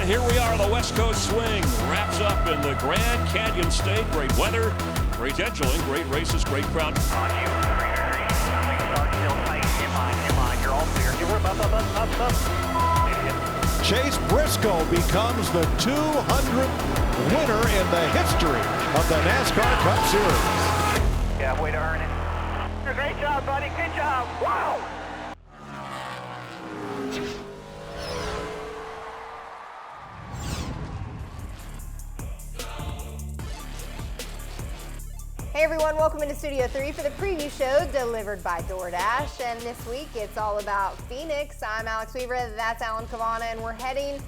here we are, the West Coast Swing wraps up in the Grand Canyon State. Great weather, great scheduling, great races, great crowd. On you, start still tight, in line, you're all clear. You were up. Chase Briscoe becomes the 200th winner in the history of the NASCAR Cup Series. Yeah, way to earn it. Great job, buddy, good job, wow! Hey everyone, welcome into Studio 3 for the preview show delivered by DoorDash. And this week it's all about Phoenix. I'm Alex Weaver, that's Cavanna, and we're heading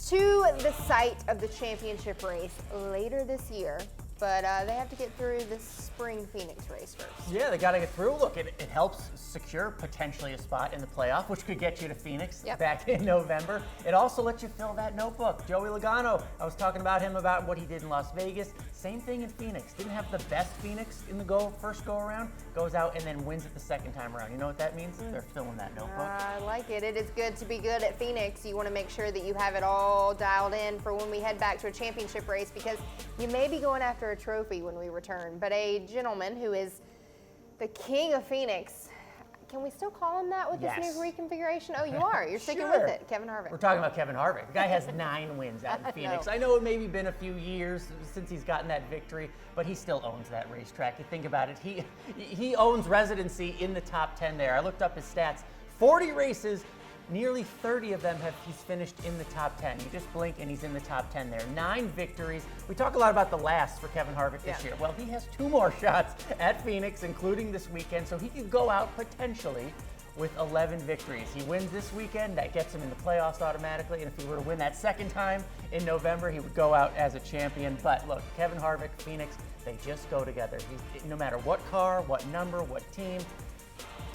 to the site of the championship race later this year. But they have to get through this spring Phoenix race first. Yeah, they got to get through. Look, it helps secure potentially a spot in the playoff, which could get you to Phoenix back in November. It also lets you fill that notebook. Joey Logano, I was talking about him about what he did in Las Vegas. Same thing in Phoenix. Didn't have the best Phoenix in the first go around. Goes out and then wins it the second time around. You know what that means? They're filling that notebook. I like it. It is good to be good at Phoenix. You want to make sure that you have it all dialed in for when we head back to a championship race, because you may be going after a trophy when we return. But a gentleman who is the king of Phoenix, can we still call him that with this new reconfiguration? Oh, you are. You're sticking with it. Kevin Harvick. We're talking about Kevin Harvick. The guy has 9 wins out in Phoenix. I know it maybe been a few years since he's gotten that victory, but he still owns that racetrack. You think about it, he owns residency in the top 10 there. I looked up his stats. 40 races, nearly 30 of them he's finished in the top 10. You just blink and he's in the top 10 there. 9 victories. We talk a lot about the last for Kevin Harvick this year. Well, he has 2 more shots at Phoenix, including this weekend, so he could go out potentially with 11 victories. He wins this weekend, that gets him in the playoffs automatically, and if he were to win that second time in November, he would go out as a champion. But look, Kevin Harvick, Phoenix, they just go together. No matter what car, what number, what team,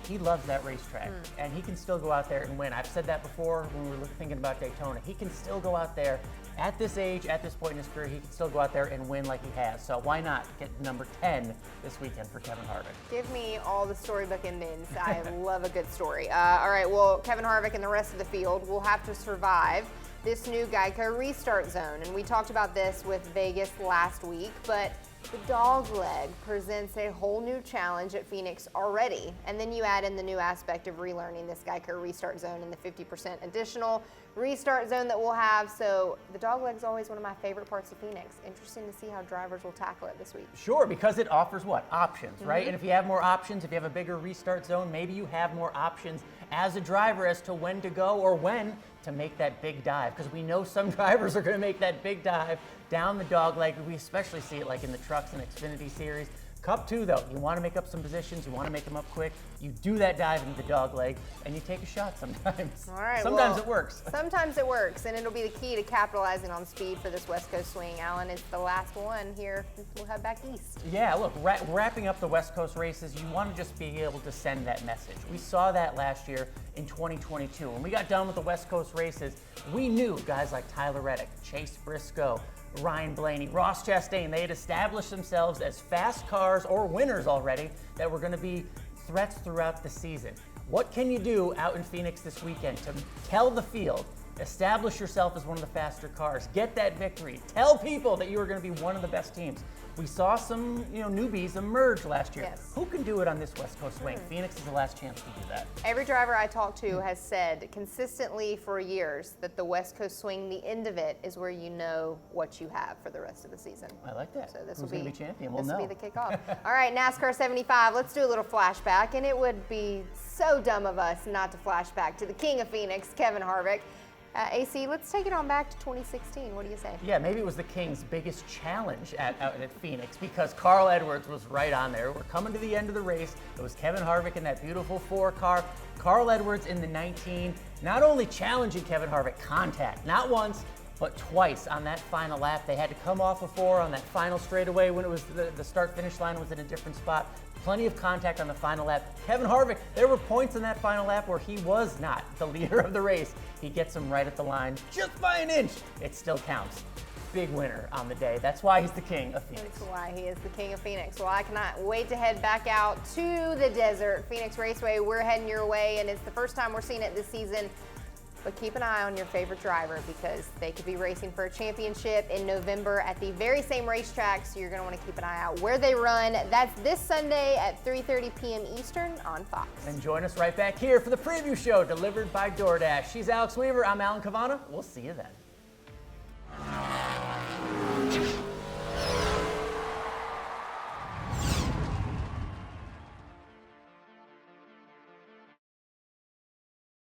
he loves that racetrack, and he can still go out there and win. I've said that before when we were thinking about Daytona. He can still go out there at this age, at this point in his career, he can still go out there and win like he has. So why not get number 10 this weekend for Kevin Harvick? Give me all the storybook endings. I love a good story. All right, well, Kevin Harvick and the rest of the field will have to survive this new Geico restart zone. And we talked about this with Vegas last week, but the dog leg presents a whole new challenge at Phoenix already. And then you add in the new aspect of relearning this Geico restart zone and the 50% additional restart zone that we'll have. So the dog leg is always one of my favorite parts of Phoenix. Interesting to see how drivers will tackle it this week. Sure, because it offers what? Options, right? And if you have more options, if you have a bigger restart zone, maybe you have more options as a driver as to when to go or when to make that big dive, because we know some drivers are going to make that big dive down the dog leg. We especially see it like in the trucks and Xfinity series. Cup 2, though, you want to make up some positions, you want to make them up quick, you do that dive into the dog leg, and you take a shot sometimes. All right, sometimes it works. Sometimes it works, and it'll be the key to capitalizing on speed for this West Coast swing. Alan, it's the last one here. We'll head back east. Yeah, look, wrapping up the West Coast races, you want to just be able to send that message. We saw that last year in 2022. When we got done with the West Coast races, we knew guys like Tyler Reddick, Chase Briscoe, Ryan Blaney, Ross Chastain, they had established themselves as fast cars or winners already that were going to be threats throughout the season. What can you do out in Phoenix this weekend to tell the field, establish yourself as one of the faster cars, get that victory, tell people that you are going to be one of the best teams? We saw some, newbies emerge last year. Yes. Who can do it on this West Coast swing? Phoenix is the last chance to do that. Every driver I talk to has said consistently for years that the West Coast swing, the end of it, is where you know what you have for the rest of the season. I like that. So this Who's will going to be champion? We'll this know. will be the kickoff. All right, NASCAR 75. Let's do a little flashback, and it would be so dumb of us not to flashback to the king of Phoenix, Kevin Harvick. AC, let's take it on back to 2016. What do you say? Yeah, maybe it was the King's biggest challenge out at Phoenix, because Carl Edwards was right on there. We're coming to the end of the race. It was Kevin Harvick in that beautiful 4 car. Carl Edwards in the 19, not only challenging Kevin Harvick, contact, not once, but twice on that final lap. They had to come off a 4 on that final straightaway when it was the start-finish line was in a different spot. Plenty of contact on the final lap. Kevin Harvick, there were points in that final lap where he was not the leader of the race. He gets him right at the line, just by an inch. It still counts. Big winner on the day. That's why he's the king of Phoenix. That's why he is the king of Phoenix. Well, I cannot wait to head back out to the desert. Phoenix Raceway, we're heading your way, and it's the first time we're seeing it this season But keep an eye on your favorite driver because they could be racing for a championship in November at the very same racetrack, so you're going to want to keep an eye out where they run. That's this Sunday at 3:30 p.m. Eastern on Fox. And join us right back here for the preview show delivered by DoorDash. She's Alex Weaver. I'm Alan Cavanna. We'll see you then.